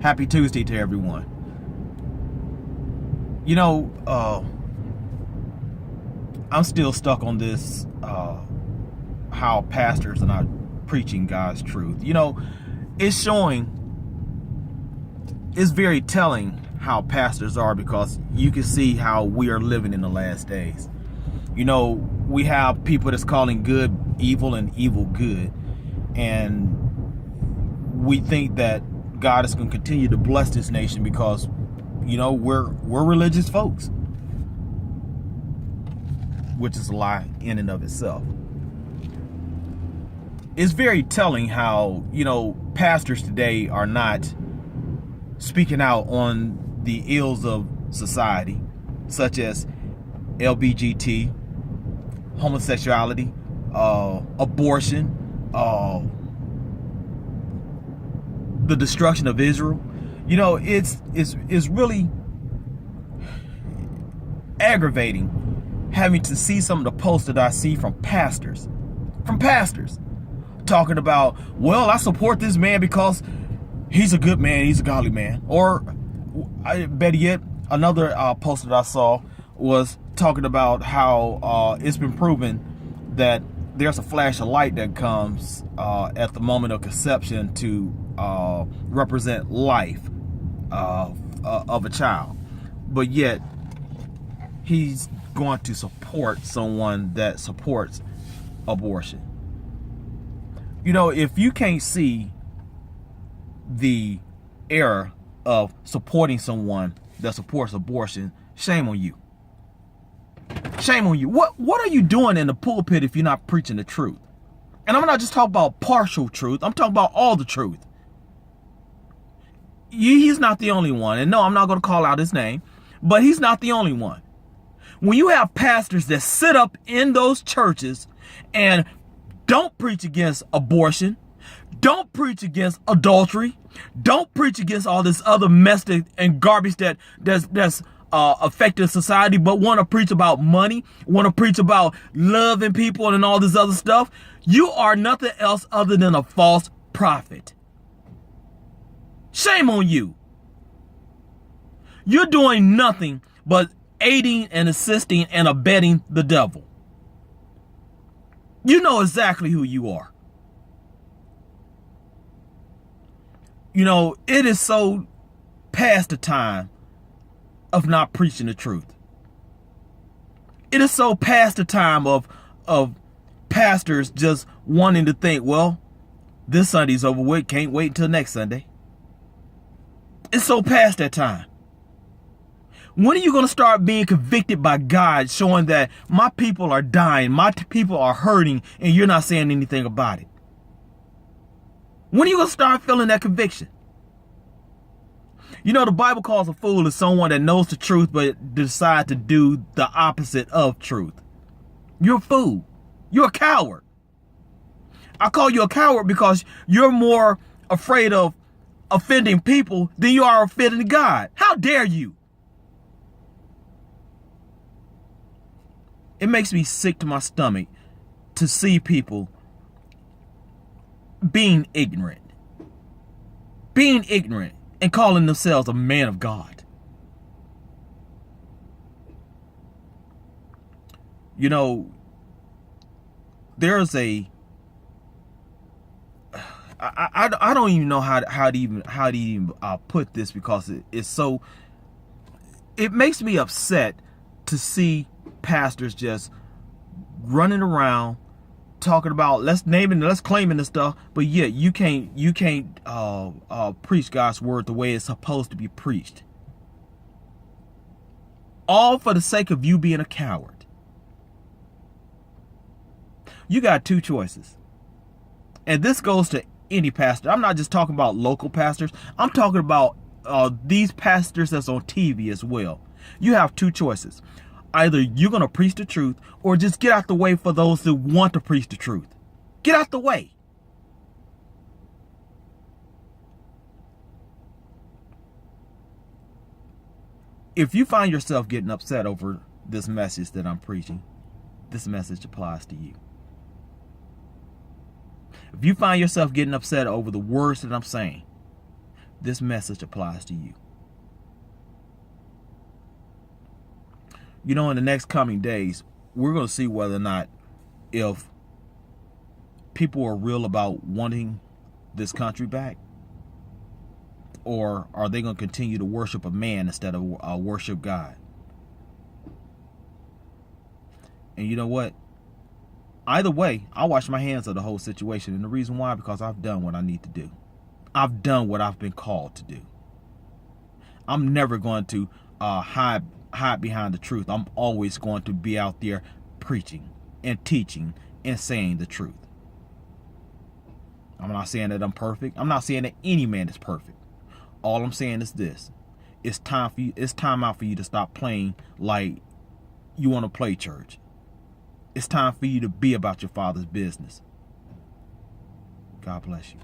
Happy Tuesday to everyone. You know, I'm still stuck on this, how pastors are not preaching God's truth. You know, it's very telling how pastors are, because you can see how we are living in the last days. You know, we have people that's calling good evil and evil good, and we think that God is going to continue to bless this nation because, you know, we're religious folks, which is a lie in and of itself. It's very telling how, you know, pastors today are not speaking out on the ills of society, such as LBGT, homosexuality, abortion, the destruction of Israel. You know, it's really aggravating having to see some of the posts that I see from pastors talking about, well, I support this man because he's a good man, he's a godly man. Or better yet, another post that I saw was talking about how it's been proven that there's a flash of light that comes at the moment of conception to represent life of a child, but yet he's going to support someone that supports abortion. You know, if you can't see the error of supporting someone that supports abortion, shame on you. Shame on you. What are you doing in the pulpit if you're not preaching the truth? And I'm not just talking about partial truth. I'm talking about all the truth. He's not the only one. And no, I'm not going to call out his name, but he's not the only one. When you have pastors that sit up in those churches and don't preach against abortion, don't preach against adultery, don't preach against all this other mess and garbage that's affecting society, but want to preach about money, want to preach about loving people and all this other stuff, you are nothing else other than a false prophet. Shame on you. You're doing nothing but aiding and assisting and abetting the devil. You know exactly who you are. You know, it is so past the time of not preaching the truth. It is so past the time of pastors just wanting to think, well, this Sunday's over with, can't wait until next Sunday. It's so past that time. When are you going to start being convicted by God, showing that my people are dying, my people are hurting, and you're not saying anything about it? When are you going to start feeling that conviction? You know, the Bible calls a fool as someone that knows the truth but decide to do the opposite of truth. You're a fool. You're a coward. I call you a coward because you're more afraid of offending people than you are offending God. How dare you? It makes me sick to my stomach to see people being ignorant and calling themselves a man of God. You know, there's a I don't even know how to even put this, because it's so, it makes me upset to see pastors just running around talking about let's claiming this stuff, but yet you can't preach God's word the way it's supposed to be preached. All for the sake of you being a coward. You got two choices. And this goes to any pastor. I'm not just talking about local pastors. I'm talking about these pastors that's on TV as well. You have two choices. Either you're going to preach the truth, or just get out the way for those who want to preach the truth. Get out the way. If you find yourself getting upset over this message that I'm preaching, this message applies to you. If you find yourself getting upset over the words that I'm saying, this message applies to you. You know, in the next coming days, we're going to see whether or not, if people are real about wanting this country back, or are they going to continue to worship a man instead of worship God? And you know what? Either way, I wash my hands of the whole situation. And the reason why, because I've done what I need to do. I've done what I've been called to do. I'm never going to hide behind the truth. I'm always going to be out there preaching and teaching and saying the truth. I'm not saying that I'm perfect. I'm not saying that any man is perfect. All I'm saying is this: it's time for you. It's time out for you to stop playing like you want to play church. It's time for you to be about your Father's business. God bless you.